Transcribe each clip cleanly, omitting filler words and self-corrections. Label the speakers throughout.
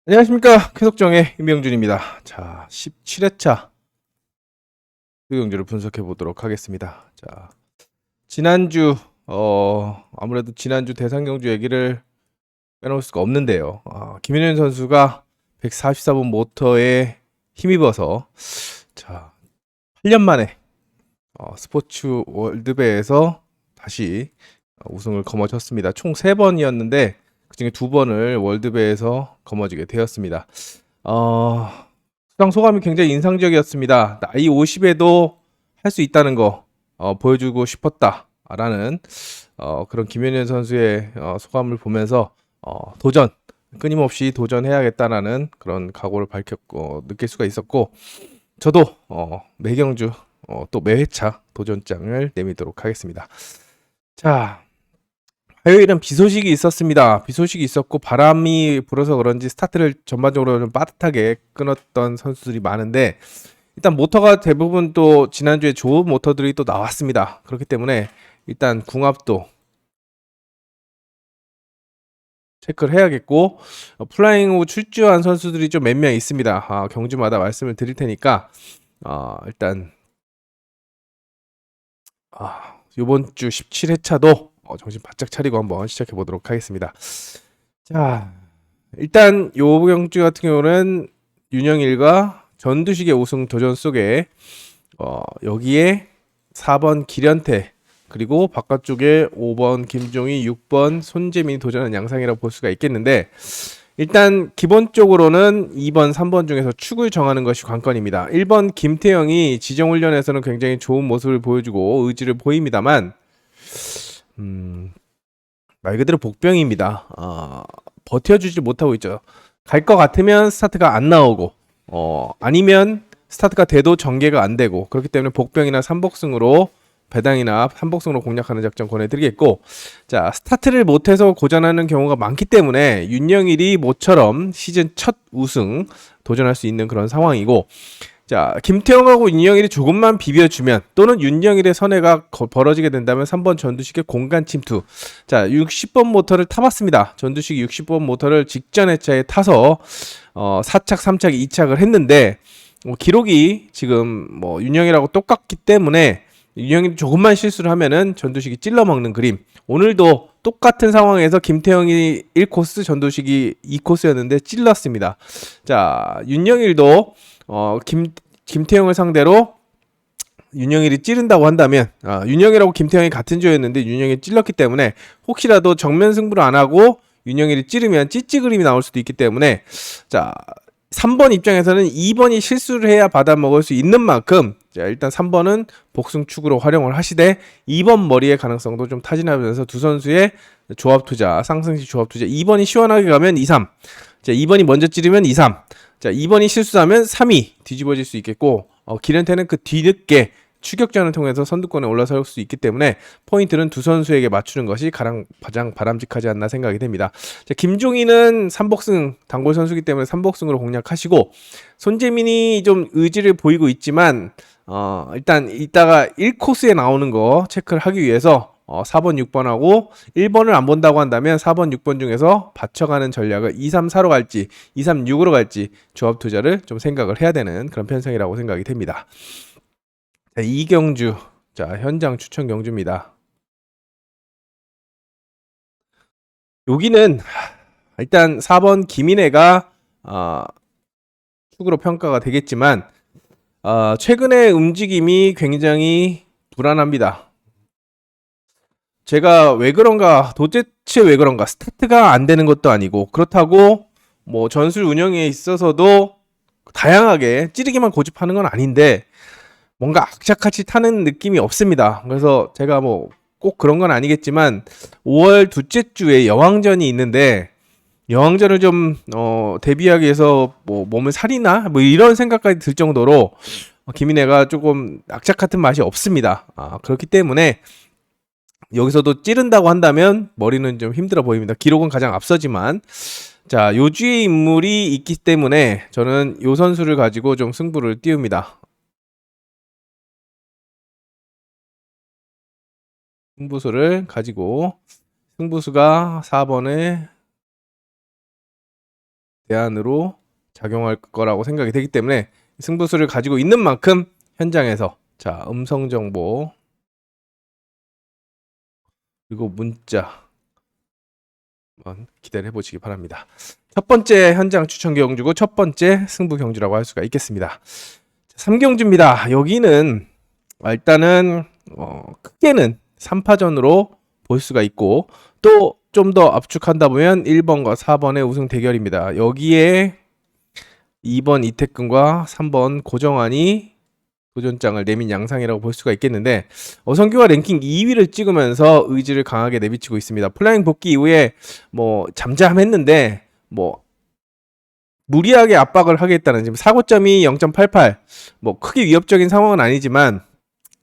Speaker 1: 안녕하십니까. 쾌속정의 임명준입니다. 자, 17회차 경주를 분석해 보도록 하겠습니다. 자, 지난주 아무래도 지난주 대상 경주 얘기를 빼놓을 수가 없는데요. 김윤현 선수가 144번 모터에 힘입어서 자, 8년 만에 스포츠 월드배에서 다시 우승을 거머쥐었습니다. 총 3번이었는데 그중에 2번을 월드배에서 거머쥐게 되었습니다. 수상 소감이 굉장히 인상적이었습니다. 나이 50에도 할 수 있다는 거 보여주고 싶었다라는 그런 김연현 선수의 소감을 보면서 도전, 끊임없이 도전해야겠다라는 그런 각오를 밝혔고 느낄 수가 있었고, 저도 매경주 또 매회차 도전장을 내미도록 하겠습니다. 자, 화요일은 비 소식이 있었습니다. 비 소식이 있었고 바람이 불어서 그런지 스타트를 전반적으로 좀 빠듯하게 끊었던 선수들이 많은데, 일단 모터가 대부분 또 지난주에 좋은 모터들이 또 나왔습니다. 그렇기 때문에 일단 궁합도 체크를 해야겠고, 플라잉 후 출주한 선수들이 좀 몇 명 있습니다. 경주마다 말씀을 드릴 테니까 일단 이번 주 17회차도 정신 바짝 차리고 한번 시작해 보도록 하겠습니다. 자, 일단 요 경주 같은 경우는 윤영일과 전두식의 우승 도전 속에 여기에 4번 기련태, 그리고 바깥쪽에 5번 김종희, 6번 손재민이 도전한 양상이라고 볼 수가 있겠는데, 일단 기본적으로는 2번, 3번 중에서 축을 정하는 것이 관건입니다. 1번 김태형이 지정훈련에서는 굉장히 좋은 모습을 보여주고 의지를 보입니다만 말 그대로 복병입니다. 버텨주지 못하고 있죠. 갈 것 같으면 스타트가 안 나오고, 아니면 스타트가 돼도 전개가 안 되고, 그렇기 때문에 복병이나 삼복승으로 배당이나 삼복승으로 공략하는 작전 권해드리겠고, 자, 스타트를 못해서 고전하는 경우가 많기 때문에 윤영일이 모처럼 시즌 첫 우승 도전할 수 있는 그런 상황이고, 자, 김태형하고 윤영일이 조금만 비벼주면, 또는 윤영일의 선회가 벌어지게 된다면 3번 전두식의 공간 침투. 자, 60번 모터를 타봤습니다. 전두식이 60번 모터를 직전 회차에 타서 4착, 3착, 2착을 했는데, 기록이 지금 윤영일하고 똑같기 때문에 윤영일이 조금만 실수를 하면은 전두식이 찔러먹는 그림. 오늘도 똑같은 상황에서 김태형이 1코스, 전두식이 2코스였는데 찔렀습니다. 자, 윤영일도 김태형을 상대로 윤영일이 찌른다고 한다면, 윤영일하고 김태형이 같은 조였는데 윤영일이 찔렀기 때문에 혹시라도 정면 승부를 안 하고 윤영일이 찌르면 찌찌 그림이 나올 수도 있기 때문에, 자, 3번 입장에서는 2번이 실수를 해야 받아먹을 수 있는 만큼, 자, 일단 3번은 복승축으로 활용을 하시되 2번 머리의 가능성도 좀 타진하면서 두 선수의 조합 투자, 상승시 조합 투자, 2번이 시원하게 가면 2, 3, 자, 2번이 먼저 찌르면 2, 3, 자, 2번이 실수하면 3이 뒤집어질 수 있겠고, 기렌테는 그 뒤늦게 추격전을 통해서 선두권에 올라설 수 있기 때문에 포인트는 두 선수에게 맞추는 것이 가장 바람직하지 않나 생각이 됩니다. 자, 김종희는 3복승 단골 선수이기 때문에 3복승으로 공략하시고, 손재민이 좀 의지를 보이고 있지만 일단 이따가 1코스에 나오는 거 체크를 하기 위해서 4번, 6번하고 1번을 안 본다고 한다면 4번, 6번 중에서 받쳐가는 전략을 2, 3, 4로 갈지 2, 3, 6으로 갈지 조합 투자를 좀 생각을 해야 되는 그런 편성이라고 생각이 됩니다. 자, 이경주, 자, 현장 추천 경주입니다. 여기는 일단 4번 김인혜가 축으로 평가가 되겠지만, 최근의 움직임이 굉장히 불안합니다. 제가 왜 그런가, 도대체 왜 그런가, 스타트가 안 되는 것도 아니고, 그렇다고 전술 운영에 있어서도 다양하게 찌르기만 고집하는 건 아닌데 뭔가 악착같이 타는 느낌이 없습니다. 그래서 제가 꼭 그런 건 아니겠지만 5월 둘째 주에 여왕전이 있는데, 여왕전을 좀 대비하기 위해서 몸을 살이나 이런 생각까지 들 정도로 김인혜가 조금 악착 같은 맛이 없습니다. 그렇기 때문에 여기서도 찌른다고 한다면 머리는 좀 힘들어 보입니다. 기록은 가장 앞서지만, 자, 요주의 인물이 있기 때문에 저는 요 선수를 가지고 좀 승부를 띄웁니다. 승부수를 가지고, 승부수가 4번에 대안으로 작용할 거라고 생각이 되기 때문에 승부수를 가지고 있는 만큼 현장에서 자 음성 정보 그리고 문자 한번 기대를 해보시기 바랍니다. 첫 번째 현장 추천 경주고 첫 번째 승부 경주라고 할 수가 있겠습니다. 3경주입니다. 여기는 일단은 크게는 3파전으로 볼 수가 있고 또 좀 더 압축한다 보면 1번과 4번의 우승 대결입니다. 여기에 2번 이태근과 3번 고정환이 도전장을 내민 양상이라고 볼 수가 있겠는데 어성규가 랭킹 2위를 찍으면서 의지를 강하게 내비치고 있습니다. 플라잉 복귀 이후에 뭐 잠잠했는데 뭐 무리하게 압박을 하겠다는 지금 사고점이 0.88 뭐 크게 위협적인 상황은 아니지만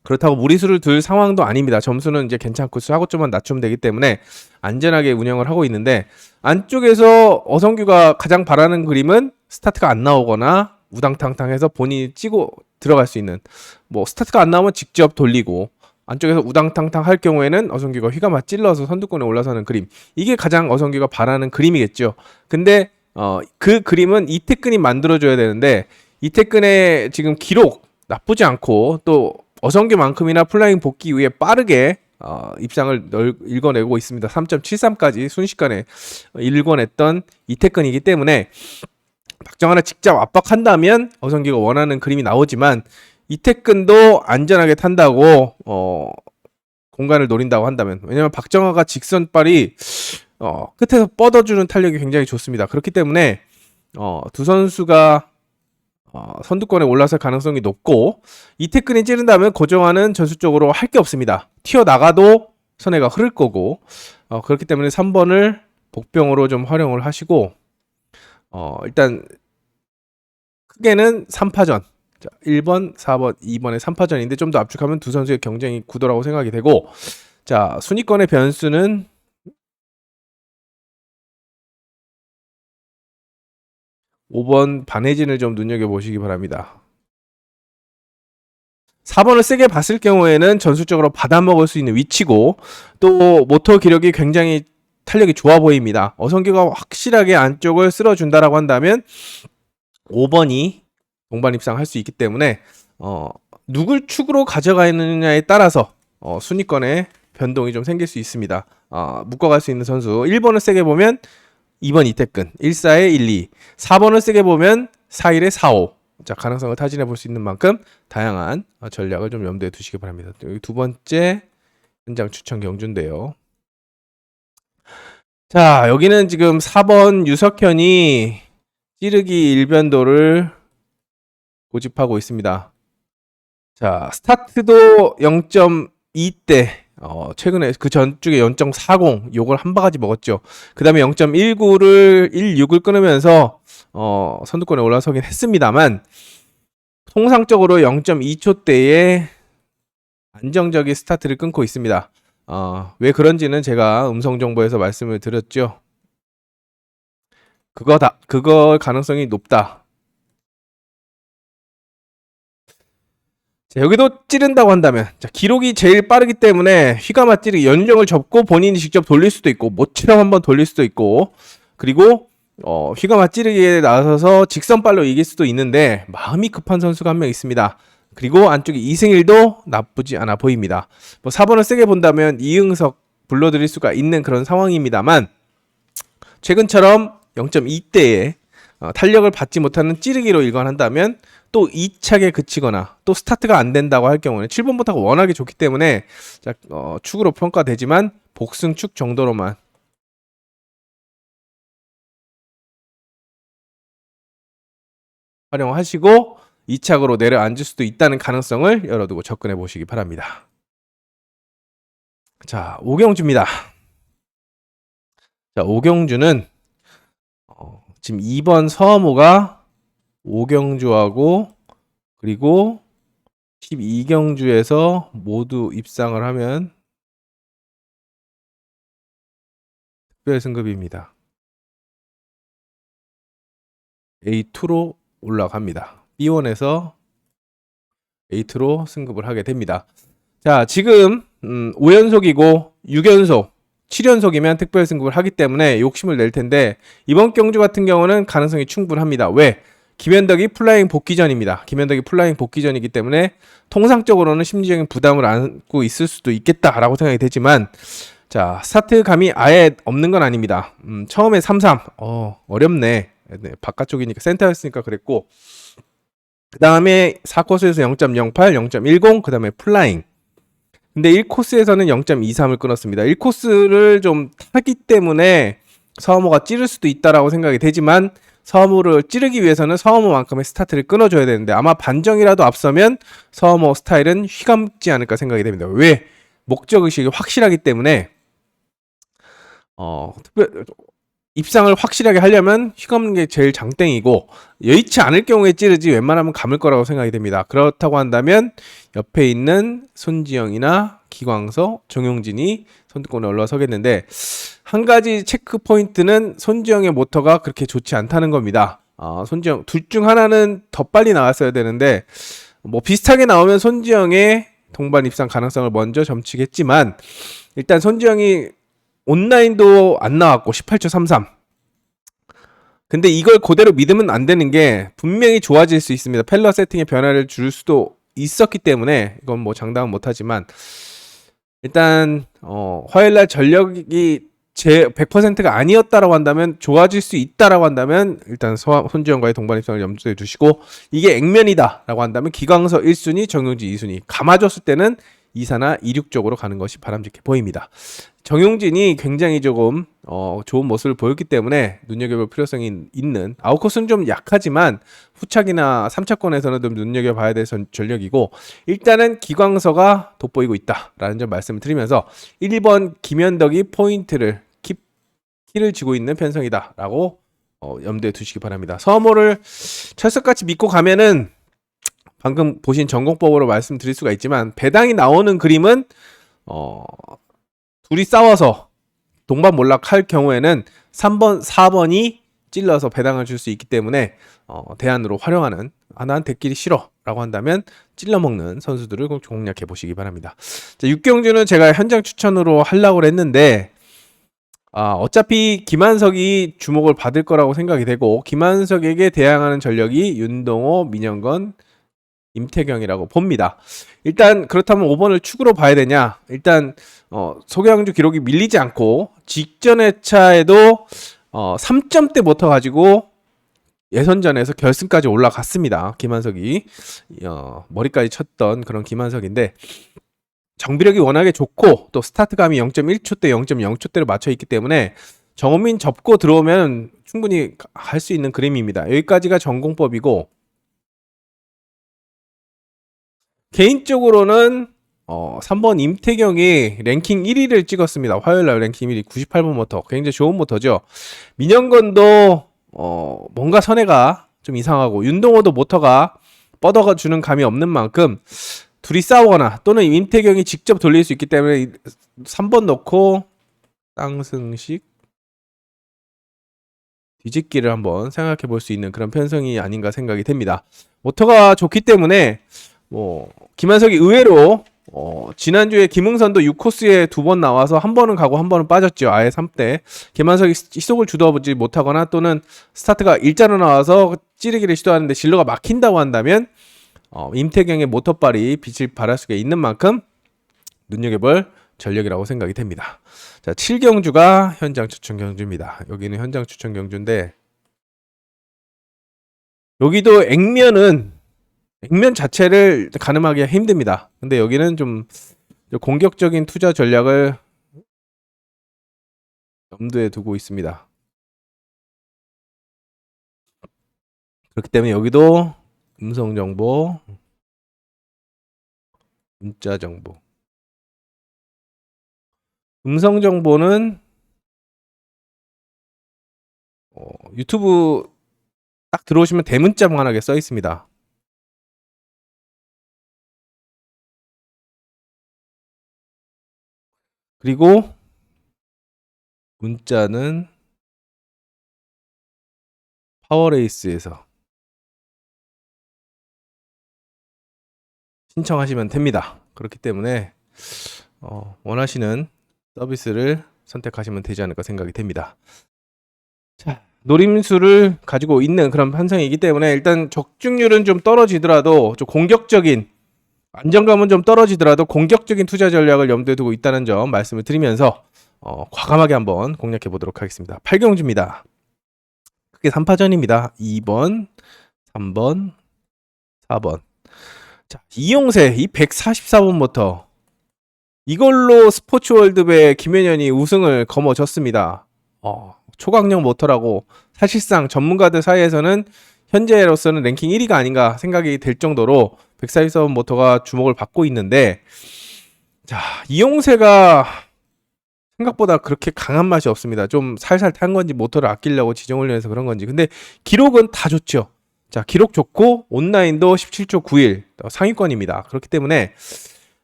Speaker 1: 그렇다고 무리수를 둘 상황도 아닙니다. 점수는 이제 괜찮고 사고점만 낮추면 되기 때문에 안전하게 운영을 하고 있는데 안쪽에서 어성규가 가장 바라는 그림은 스타트가 안 나오거나 우당탕탕해서 본인이 찌고 들어갈 수 있는 뭐 스타트가 안 나오면 직접 돌리고 안쪽에서 우당탕탕 할 경우에는 어성규가 휘감아 찔러서 선두권에 올라서는 그림 이게 가장 어성규가 바라는 그림이겠죠. 근데 그 그림은 이태근이 만들어줘야 되는데 이태근의 지금 기록 나쁘지 않고 또 어성규만큼이나 플라잉 복귀 이후에 빠르게 입상을 읽어내고 있습니다. 3.73까지 순식간에 읽어냈던 이태근이기 때문에 박정환을 직접 압박한다면 어성규가 원하는 그림이 나오지만 이태근도 안전하게 탄다고 공간을 노린다고 한다면 왜냐면 박정환가 직선발이 끝에서 뻗어주는 탄력이 굉장히 좋습니다. 그렇기 때문에 두 선수가 선두권에 올라설 가능성이 높고 이태근이 찌른다면 고정환은 전술적으로 할 게 없습니다. 튀어나가도 선회가 흐를 거고 그렇기 때문에 3번을 복병으로 좀 활용을 하시고 일단 크게는 3파전 자, 1번, 4번, 2번의 3파전인데 좀 더 압축하면 두 선수의 경쟁이 구도라고 생각이 되고 자 순위권의 변수는 5번 반혜진을 좀 눈여겨보시기 바랍니다. 4번을 세게 봤을 경우에는 전술적으로 받아먹을 수 있는 위치고 또 모터 기력이 굉장히 탄력이 좋아 보입니다. 어성규가 확실하게 안쪽을 쓸어준다라고 한다면 5번이 동반 입상할 수 있기 때문에 누굴 축으로 가져가느냐에 따라서 순위권에 변동이 좀 생길 수 있습니다. 묶어갈 수 있는 선수 1번을 세게 보면 2번 이태근 1-4에 1-2 4번을 세게 보면 4-1에 4-5 자 가능성을 타진해 볼 수 있는 만큼 다양한 전략을 좀 염두에 두시기 바랍니다. 여기 두 번째 현장 추천 경주인데요. 자 여기는 지금 4번 유석현이 찌르기 일변도를 고집하고 있습니다. 자 스타트도 0.2대 최근에 그 전쪽에 0.40 요걸 한 바가지 먹었죠. 그 다음에 0.19를 16을 끊으면서 선두권에 올라서긴 했습니다만 통상적으로 0.2초대에 안정적인 스타트를 끊고 있습니다. 왜 그런지는 제가 음성정보에서 말씀을 드렸죠. 그거 가능성이 높다. 자, 여기도 찌른다고 한다면 자, 기록이 제일 빠르기 때문에 휘감아 찌르기 연령을 접고 본인이 직접 돌릴 수도 있고 모처럼 한번 돌릴 수도 있고 그리고 휘감아 찌르기에 나서서 직선발로 이길 수도 있는데 마음이 급한 선수가 한 명 있습니다. 그리고 안쪽에 이승일도 나쁘지 않아 보입니다. 뭐 4번을 세게 본다면 이응석 불러드릴 수가 있는 그런 상황입니다만 최근처럼 0.2대에 탄력을 받지 못하는 찌르기로 일관한다면 또 2착에 그치거나 또 스타트가 안 된다고 할 경우는 7번부터가 워낙에 좋기 때문에 자, 축으로 평가되지만 복승축 정도로만 활용하시고 2착으로 내려앉을 수도 있다는 가능성을 열어두고 접근해 보시기 바랍니다. 자, 오경주입니다. 자, 오경주는 지금 2번 서무가 오경주하고 그리고 12경주에서 모두 입상을 하면 특별 승급입니다. A2로 올라갑니다. B1에서 A2로 승급을 하게 됩니다. 자, 지금 5연속이고 6연속 7연속이면 특별 승급을 하기 때문에 욕심을 낼 텐데 이번 경주 같은 경우는 가능성이 충분합니다. 왜? 김현덕이 플라잉 복귀전입니다. 김현덕이 플라잉 복귀전이기 때문에 통상적으로는 심리적인 부담을 안고 있을 수도 있겠다라고 생각이 되지만 자, 스타트 감이 아예 없는 건 아닙니다. 처음에 3-3. 어렵네. 네, 바깥쪽이니까 센터였으니까 그랬고 그 다음에 4코스에서 0.08, 0.10, 그 다음에 플라잉. 근데 1코스에서는 0.23을 끊었습니다. 1코스를 좀 타기 때문에 서머가 찌를 수도 있다라고 생각이 되지만 서머를 찌르기 위해서는 서머만큼의 스타트를 끊어줘야 되는데 아마 반정이라도 앞서면 서머 스타일은 휘감지 않을까 생각이 됩니다. 왜? 목적의식이 확실하기 때문에 특별 입상을 확실하게 하려면 휘감는 게 제일 장땡이고 여의치 않을 경우에 찌르지 웬만하면 감을 거라고 생각이 됩니다. 그렇다고 한다면 옆에 있는 손지영이나 기광서, 정용진이 선두권에 올라서겠는데 한 가지 체크 포인트는 손지영의 모터가 그렇게 좋지 않다는 겁니다. 손지영 둘 중 하나는 더 빨리 나왔어야 되는데 뭐 비슷하게 나오면 손지영의 동반 입상 가능성을 먼저 점치겠지만 일단 손지영이 온라인도 안 나왔고 18초 33. 근데 이걸 그대로 믿으면 안 되는 게 분명히 좋아질 수 있습니다. 펠러 세팅에 변화를 줄 수도 있었기 때문에 이건 뭐 장담은 못하지만 일단 화요일날 전력이 제 100%가 아니었다라고 한다면 좋아질 수 있다라고 한다면 일단 손지영과의 동반 입상을 염두에 두시고 이게 액면이다라고 한다면 기광서 1순위, 정용진 2순위 감아줬을 때는 2사나 2륙 쪽으로 가는 것이 바람직해 보입니다. 정용진이 굉장히 조금 좋은 모습을 보였기 때문에 눈여겨볼 필요성이 있는 아웃코스는 좀 약하지만 후착이나 3차권에서는 좀 눈여겨봐야 될 전력이고 일단은 기광서가 돋보이고 있다라는 점 말씀을 드리면서 1번 김현덕이 포인트를 키를 쥐고 있는 편성이다라고 염두에 두시기 바랍니다. 서머를 철석같이 믿고 가면은 방금 보신 전공법으로 말씀드릴 수가 있지만 배당이 나오는 그림은 둘이 싸워서 동반 몰락할 경우에는 3번, 4번이 찔러서 배당을 줄 수 있기 때문에 대안으로 활용하는 난 대끼리 싫어 라고 한다면 찔러먹는 선수들을 꼭 공략해 보시기 바랍니다. 자, 6경주는 제가 현장 추천으로 하려고 했는데 어차피 김한석이 주목을 받을 거라고 생각이 되고 김한석에게 대항하는 전력이 윤동호, 민영건, 임태경이라고 봅니다. 일단 그렇다면 5번을 축으로 봐야 되냐? 일단 소경주 기록이 밀리지 않고 직전 회차에도 3점대 모터 가지고 예선전에서 결승까지 올라갔습니다. 김한석이 머리까지 쳤던 그런 김한석인데 정비력이 워낙에 좋고 또 스타트감이 0.1초대, 0.0초대로 맞춰 있기 때문에 정호민 접고 들어오면 충분히 할 수 있는 그림입니다. 여기까지가 전공법이고 개인적으로는 3번 임태경이 랭킹 1위를 찍었습니다. 화요일날 랭킹 1위 98번 모터 굉장히 좋은 모터죠. 민영건도 뭔가 선회가 좀 이상하고 윤동호도 모터가 뻗어가 주는 감이 없는 만큼 둘이 싸우거나 또는 임태경이 직접 돌릴 수 있기 때문에 3번 넣고 땅승식 뒤집기를 한번 생각해 볼 수 있는 그런 편성이 아닌가 생각이 됩니다. 모터가 좋기 때문에 김한석이 의외로 지난주에 김흥선도 6코스에 2번 나와서 한 번은 가고 한 번은 빠졌죠. 아예 3대 김한석이 시속을 주도하지 못하거나 또는 스타트가 일자로 나와서 찌르기를 시도하는데 진로가 막힌다고 한다면 임태경의 모터발이 빛을 발할 수가 있는 만큼 눈여겨볼 전력이라고 생각이 됩니다. 자, 7경주가 현장 추천 경주입니다. 여기는 현장 추천 경주인데 여기도 액면 자체를 가늠하기가 힘듭니다. 근데 여기는 좀 공격적인 투자 전략을 염두에 두고 있습니다. 그렇기 때문에 여기도 음성 정보, 문자 정보. 음성 정보는 유튜브 딱 들어오시면 대문자만하게 써 있습니다. 그리고 문자는 파워레이스에서 신청하시면 됩니다. 그렇기 때문에 원하시는 서비스를 선택하시면 되지 않을까 생각이 됩니다. 자, 노림수를 가지고 있는 그런 판상이기 때문에 일단 적중률은 좀 떨어지더라도 좀 공격적인 안정감은 좀 떨어지더라도 공격적인 투자 전략을 염두에 두고 있다는 점 말씀을 드리면서 과감하게 한번 공략해 보도록 하겠습니다. 8경주입니다. 크게 3파전입니다. 2번, 3번, 4번. 자, 이용세 이 144번부터 이걸로 스포츠월드배 김현현이 우승을 거머쥐었습니다. 초강력 모터라고 사실상 전문가들 사이에서는 현재로서는 랭킹 1위가 아닌가 생각이 될 정도로 144번 모터가 주목을 받고 있는데, 자, 이용세가 생각보다 그렇게 강한 맛이 없습니다. 좀 살살 탄 건지 모터를 아끼려고 지정훈련해서 그런 건지. 근데 기록은 다 좋죠. 자, 기록 좋고 온라인도 17초 91 상위권입니다. 그렇기 때문에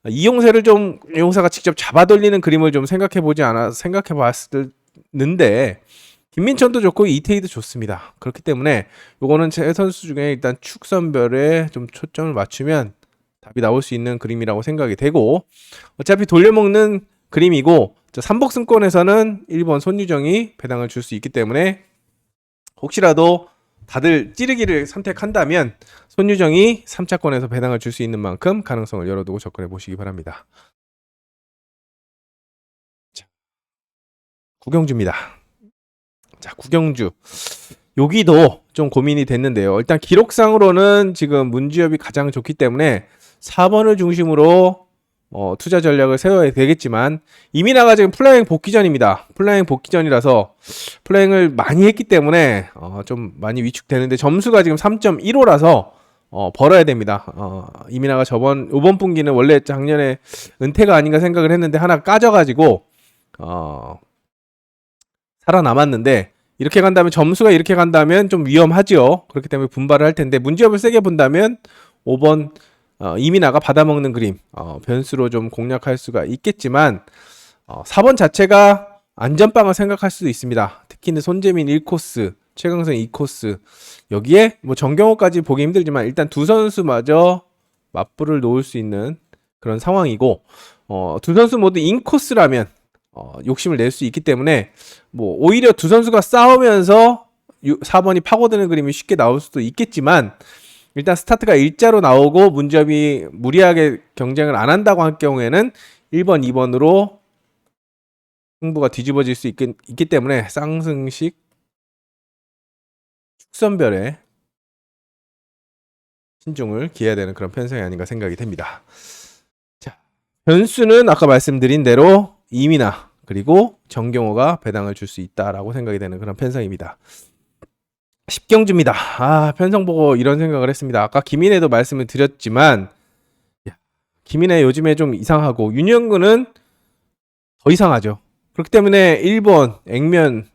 Speaker 1: 이용세를 좀 이용사가 직접 잡아 돌리는 그림을 좀 생각해 봤는데 김민천도 좋고 이태희도 좋습니다. 그렇기 때문에 요거는 제 선수 중에 일단 축선별에 좀 초점을 맞추면 답이 나올 수 있는 그림이라고 생각이 되고, 어차피 돌려먹는 그림이고 삼복승권에서는 1번 손유정이 배당을 줄 수 있기 때문에 혹시라도 다들 찌르기를 선택한다면 손유정이 3차권에서 배당을 줄 수 있는 만큼 가능성을 열어두고 접근해 보시기 바랍니다. 자, 구경주입니다. 자, 구경주 여기도 좀 고민이 됐는데요. 일단 기록상으로는 지금 문지엽이 가장 좋기 때문에 4번을 중심으로 투자 전략을 세워야 되겠지만 이민아가 지금 플라잉 복귀전입니다. 플라잉 복귀전이라서 플라잉을 많이 했기 때문에 좀 많이 위축되는데 점수가 지금 3.15라서 벌어야 됩니다. 이민아가 이번 분기는 원래 작년에 은퇴가 아닌가 생각을 했는데 하나 까져가지고 살아남았는데, 이렇게 간다면 점수가 이렇게 간다면 좀 위험하죠. 그렇기 때문에 분발을 할 텐데 문지엽을 세게 본다면 5번 이민아가 받아먹는 그림 변수로 좀 공략할 수가 있겠지만 4번 자체가 안전빵을 생각할 수도 있습니다. 특히 손재민 1코스, 최강성 2코스, 여기에 뭐 정경호까지 보기 힘들지만 일단 두 선수마저 맞불을 놓을 수 있는 그런 상황이고, 두 선수 모두 인코스라면 욕심을 낼 수 있기 때문에 뭐 오히려 두 선수가 싸우면서 4번이 파고드는 그림이 쉽게 나올 수도 있겠지만, 일단 스타트가 일자로 나오고 문지엽이 무리하게 경쟁을 안 한다고 할 경우에는 1번, 2번으로 승부가 뒤집어질 수 있기 때문에 쌍승식 축선별에 신중을 기해야 되는 그런 편성이 아닌가 생각이 됩니다. 자, 변수는 아까 말씀드린 대로 이민아 그리고 정경호가 배당을 줄 수 있다라고 생각이 되는 그런 편성입니다. 10경주입니다. 편성 보고 이런 생각을 했습니다. 아까 김인혜도 말씀을 드렸지만 김인혜 요즘에 좀 이상하고 윤영근은 더 이상하죠. 그렇기 때문에 1번 액면,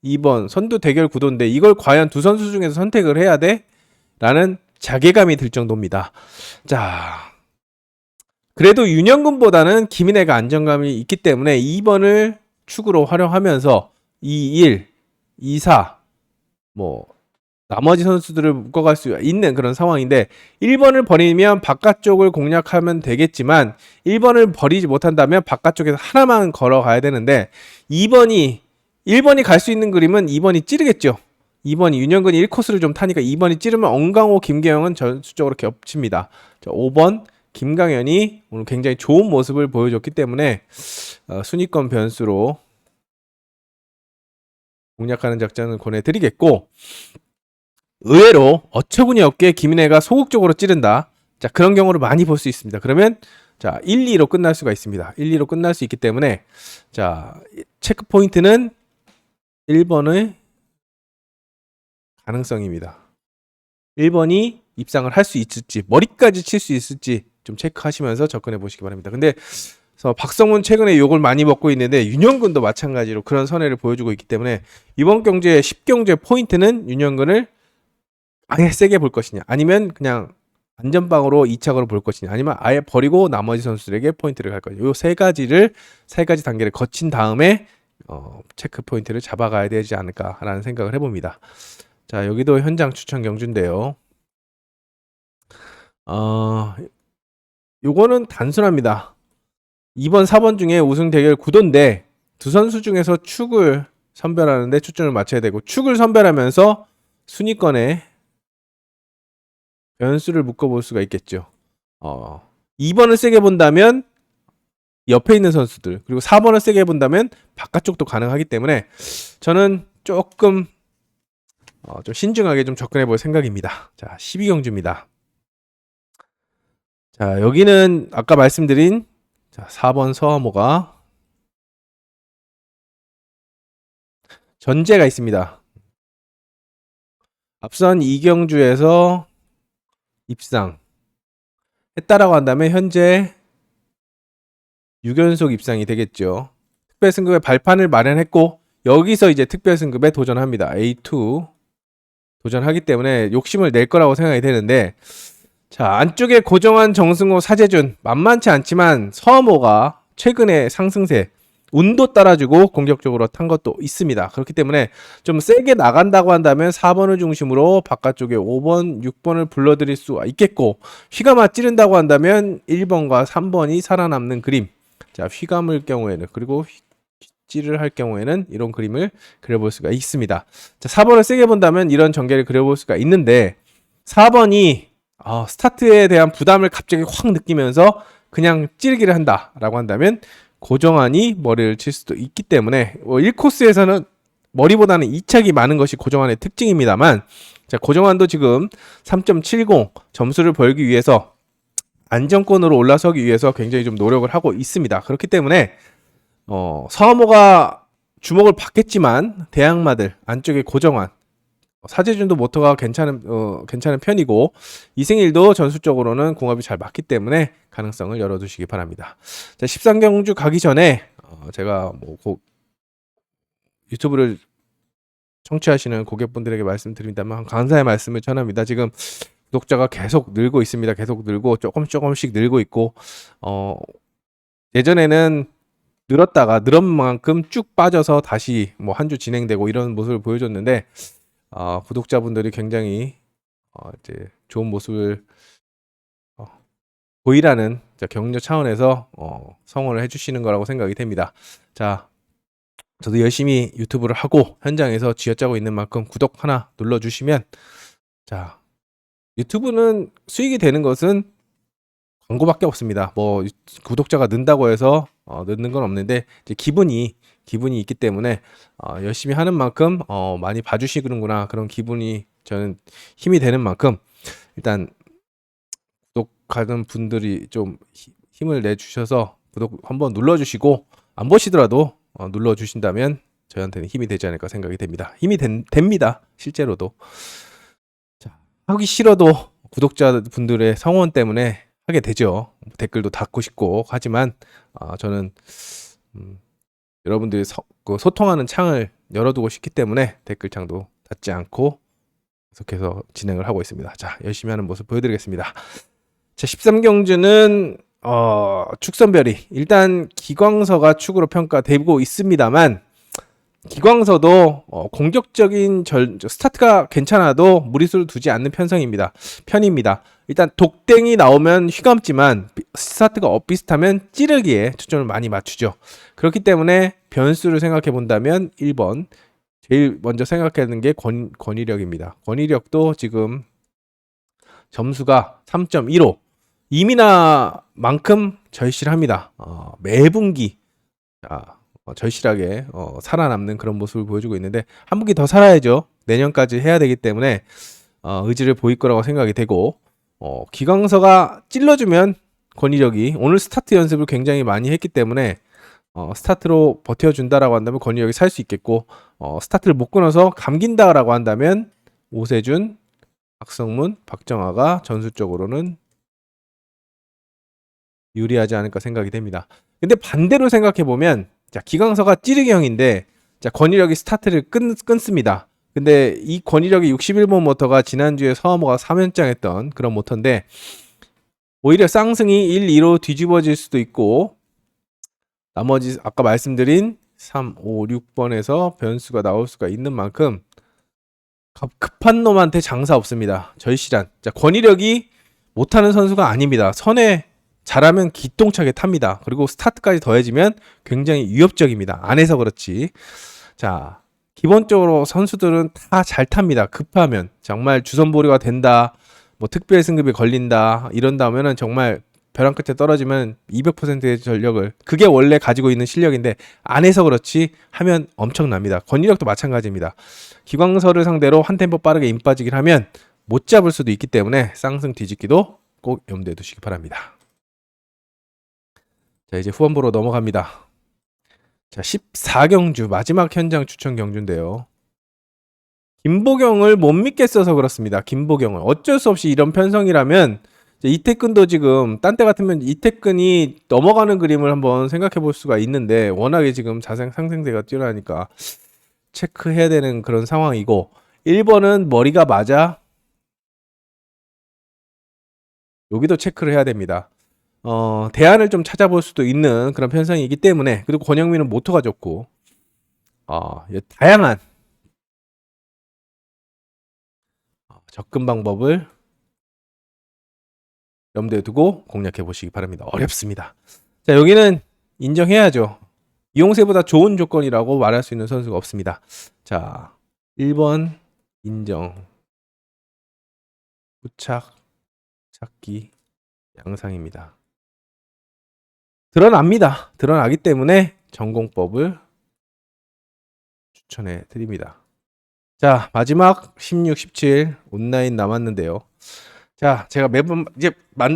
Speaker 1: 2번 선두 대결 구도인데 이걸 과연 두 선수 중에서 선택을 해야 돼? 라는 자괴감이 들 정도입니다. 자, 그래도 윤영근보다는 김인혜가 안정감이 있기 때문에 2번을 축으로 활용하면서 2-1, 2-4 뭐 나머지 선수들을 묶어갈 수 있는 그런 상황인데, 1번을 버리면 바깥쪽을 공략하면 되겠지만 1번을 버리지 못한다면 바깥쪽에서 하나만 걸어가야 되는데 1번이 갈 수 있는 그림은 2번이 찌르겠죠. 2번이 윤영근이 1코스를 좀 타니까 2번이 찌르면 엉강호, 김계영은 전수적으로 겹칩니다. 5번 김강현이 오늘 굉장히 좋은 모습을 보여줬기 때문에 순위권 변수로 공략하는 작전을 권해드리겠고, 의외로 어처구니 없게 김인혜가 소극적으로 찌른다. 자, 그런 경우를 많이 볼 수 있습니다. 그러면 자, 1, 2로 끝날 수가 있습니다. 1, 2로 끝날 수 있기 때문에 자, 체크 포인트는 1번의 가능성입니다. 1번이 입상을 할 수 있을지, 머리까지 칠 수 있을지 좀 체크하시면서 접근해 보시기 바랍니다. 근데 박성훈 최근에 욕을 많이 먹고 있는데 윤영근도 마찬가지로 그런 선회를 보여주고 있기 때문에 이번 경주의 10경주의 포인트는 윤영근을 아예 세게 볼 것이냐, 아니면 그냥 안전빵으로 2착으로 볼 것이냐, 아니면 아예 버리고 나머지 선수들에게 포인트를 갈 것이냐, 이 세 가지 단계를 거친 다음에 체크 포인트를 잡아가야 되지 않을까라는 생각을 해봅니다. 자, 여기도 현장 추천 경주인데요. 요거는 단순합니다. 2번, 4번 중에 우승 대결 구도인데 두 선수 중에서 축을 선별하는데 초점을 맞춰야 되고, 축을 선별하면서 순위권에 변수를 묶어볼 수가 있겠죠. 2번을 세게 본다면 옆에 있는 선수들, 그리고 4번을 세게 본다면 바깥쪽도 가능하기 때문에 저는 조금 좀 신중하게 좀 접근해 볼 생각입니다. 자, 12경주입니다. 자, 여기는 아까 말씀드린 4번 서하모가 전제가 있습니다. 앞선 2경주에서 입상했다라고 한다면 현재 6연속 입상이 되겠죠. 특별승급의 발판을 마련했고 여기서 이제 특별승급에 도전합니다. A2 도전하기 때문에 욕심을 낼 거라고 생각이 되는데, 자, 안쪽에 고정환, 정승호, 사재준 만만치 않지만 서하모가 최근에 상승세 운도 따라주고 공격적으로 탄 것도 있습니다. 그렇기 때문에 좀 세게 나간다고 한다면 4번을 중심으로 바깥쪽에 5번, 6번을 불러들일 수 있겠고, 휘감아 찌른다고 한다면 1번과 3번이 살아남는 그림. 자, 휘감을 경우에는, 그리고 찌를 할 경우에는 이런 그림을 그려볼 수가 있습니다. 자, 4번을 세게 본다면 이런 전개를 그려볼 수가 있는데, 4번이 스타트에 대한 부담을 갑자기 확 느끼면서 그냥 찌르기를 한다라고 한다면 고정환이 머리를 칠 수도 있기 때문에 1코스에서는 머리보다는 이착이 많은 것이 고정환의 특징입니다만, 자, 고정환도 지금 3.70 점수를 벌기 위해서 안정권으로 올라서기 위해서 굉장히 좀 노력을 하고 있습니다. 그렇기 때문에 서하모가 주목을 받겠지만 대항마들 안쪽에 고정환, 사재준도 모터가 괜찮은 편이고 이승일도 전술적으로는 궁합이 잘 맞기 때문에 가능성을 열어두시기 바랍니다. 자, 13경주 가기 전에 제가 유튜브를 청취하시는 고객분들에게 말씀드린다면 감사의 말씀을 전합니다. 지금 구독자가 계속 늘고 있습니다. 계속 늘고 조금씩 늘고 있고, 예전에는 늘었다가 늘은 만큼 쭉 빠져서 다시 한 주 진행되고 이런 모습을 보여줬는데, 구독자분들이 굉장히 이제 좋은 모습을 보이라는 격려 차원에서 성원을 해주시는 거라고 생각이 됩니다. 자, 저도 열심히 유튜브를 하고 현장에서 쥐어짜고 있는 만큼 구독 하나 눌러주시면, 자, 유튜브는 수익이 되는 것은 광고밖에 없습니다. 구독자가 는다고 해서 늦는 건 없는데 이제 기분이 있기 때문에 열심히 하는 만큼 많이 봐주시는구나, 그런 기분이 저는 힘이 되는 만큼 일단 구독하는 분들이 좀 힘을 내주셔서 구독 한번 눌러주시고, 안 보시더라도 눌러주신다면 저한테는 힘이 되지 않을까 생각이 됩니다. 힘이 됩니다. 실제로도. 자, 하기 싫어도 구독자분들의 성원 때문에 하게 되죠. 댓글도 닫고 싶고 하지만 저는 여러분들이 소통하는 창을 열어두고 싶기 때문에 댓글창도 닫지 않고 계속해서 진행을 하고 있습니다. 자, 열심히 하는 모습 보여드리겠습니다. 자, 13경주는 축선별이 일단 기광서가 축으로 평가되고 있습니다만, 기광서도 공격적인 스타트가 괜찮아도 무리수를 두지 않는 편입니다. 일단 독땡이 나오면 휘감지만 스타트가 엇비슷하면 찌르기에 초점을 많이 맞추죠. 그렇기 때문에 변수를 생각해 본다면 1번 제일 먼저 생각하는 게 권위력입니다. 권위력도 지금 점수가 3.15, 이민아만큼 절실합니다. 매분기 절실하게 살아남는 그런 모습을 보여주고 있는데, 한 분기 더 살아야죠. 내년까지 해야 되기 때문에 의지를 보일 거라고 생각이 되고, 기광서가 찔러주면 권위력이 오늘 스타트 연습을 굉장히 많이 했기 때문에 스타트로 버텨준다라고 한다면 권위력이 살 수 있겠고, 스타트를 못 끊어서 감긴다라고 한다면 오세준, 박성문, 박정아가 전술적으로는 유리하지 않을까 생각이 됩니다. 근데 반대로 생각해 보면, 자, 기광서가 찌르기형인데, 자, 권위력이 스타트를 끊습니다. 근데 이 권위력이 61번 모터가 지난주에 서하모가 3연장했던 그런 모터인데, 오히려 쌍승이 1, 2로 뒤집어질 수도 있고, 나머지 아까 말씀드린 3, 5, 6번에서 변수가 나올 수가 있는 만큼 급한 놈한테 장사 없습니다. 절실한. 자, 권위력이 못하는 선수가 아닙니다. 선에 잘하면 기똥차게 탑니다. 그리고 스타트까지 더해지면 굉장히 위협적입니다. 안 해서 그렇지. 자, 기본적으로 선수들은 다 잘 탑니다. 급하면 정말 주선보류가 된다, 뭐 특별 승급이 걸린다 이런다면은 정말 벼랑 끝에 떨어지면 200%의 전력을, 그게 원래 가지고 있는 실력인데 안 해서 그렇지 하면 엄청납니다. 권위력도 마찬가지입니다. 기광서를 상대로 한 템포 빠르게 임 빠지기를 하면 못 잡을 수도 있기 때문에 쌍승 뒤집기도 꼭 염두에 두시기 바랍니다. 자, 이제 후반부로 넘어갑니다. 자, 14경주 마지막 현장 추천 경주인데요. 김보경을 못 믿겠어서 그렇습니다. 김보경을 어쩔 수 없이 이런 편성이라면 이태근도 지금 딴 때 같으면 이태근이 넘어가는 그림을 한번 생각해 볼 수가 있는데 워낙에 지금 상승세가 뛰어나니까 체크해야 되는 그런 상황이고, 1번은 머리가 맞아 여기도 체크를 해야 됩니다. 대안을 좀 찾아볼 수도 있는 그런 편성이기 때문에, 그리고 권영민은 모토가 좋고 다양한 접근 방법을 염두에 두고 공략해 보시기 바랍니다. 어렵습니다. 자, 여기는 인정해야죠. 이용세보다 좋은 조건이라고 말할 수 있는 선수가 없습니다. 자, 1번 인정, 부착, 찾기, 양상입니다. 드러납니다. 드러나기 때문에 전공법을 추천해 드립니다. 자, 마지막 16, 17 온라인 남았는데요. 자, 제가 매번 이제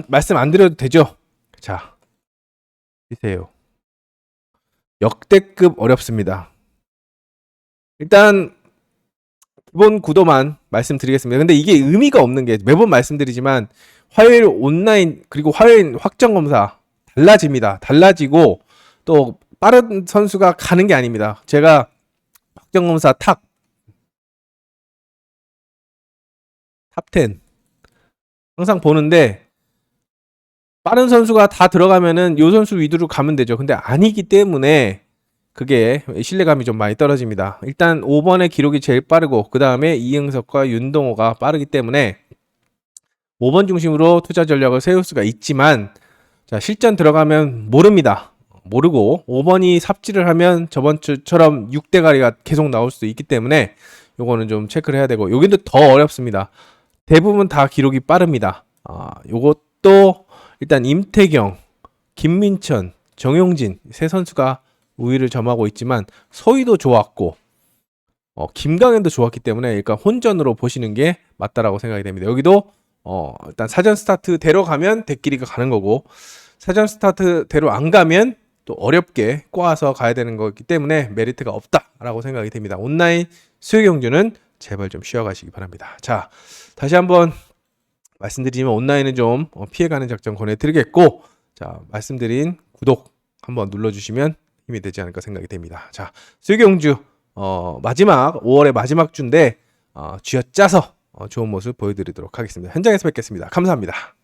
Speaker 1: 말씀 안 드려도 되죠? 자, 보세요. 역대급 어렵습니다. 일단 기본 구도만 말씀드리겠습니다. 근데 이게 의미가 없는 게 매번 말씀드리지만 화요일 온라인 그리고 화요일 확정 검사 달라집니다. 달라지고 또 빠른 선수가 가는 게 아닙니다. 제가 확정 검사 탑10 항상 보는데 빠른 선수가 다 들어가면은 요 선수 위주로 가면 되죠. 근데 아니기 때문에 그게 신뢰감이 좀 많이 떨어집니다. 일단 5번의 기록이 제일 빠르고 그 다음에 이응석과 윤동호가 빠르기 때문에 5번 중심으로 투자 전략을 세울 수가 있지만, 자, 실전 들어가면 모릅니다. 모르고 5번이 삽질을 하면 저번 주처럼 6대가리가 계속 나올 수도 있기 때문에 요거는 좀 체크를 해야 되고, 여기도 더 어렵습니다. 대부분 다 기록이 빠릅니다. 요것도 일단 임태경, 김민천, 정용진 세 선수가 우위를 점하고 있지만 서희도 좋았고 김강현도 좋았기 때문에 그러니까 혼전으로 보시는 게 맞다라고 생각이 됩니다. 여기도 일단 사전 스타트대로 가면 대끼리가 가는 거고, 사전 스타트대로 안 가면 또 어렵게 꼬아서 가야 되는 거기 때문에 메리트가 없다라고 생각이 됩니다. 온라인 수요 경주는 제발 좀 쉬어가시기 바랍니다. 자, 다시 한번 말씀드리지만 온라인은 좀 피해가는 작전 권해드리겠고, 자, 말씀드린 구독 한번 눌러주시면 힘이 되지 않을까 생각이 됩니다. 자, 수요 경주 마지막 5월의 마지막 주인데 쥐어짜서 좋은 모습 보여드리도록 하겠습니다. 현장에서 뵙겠습니다. 감사합니다.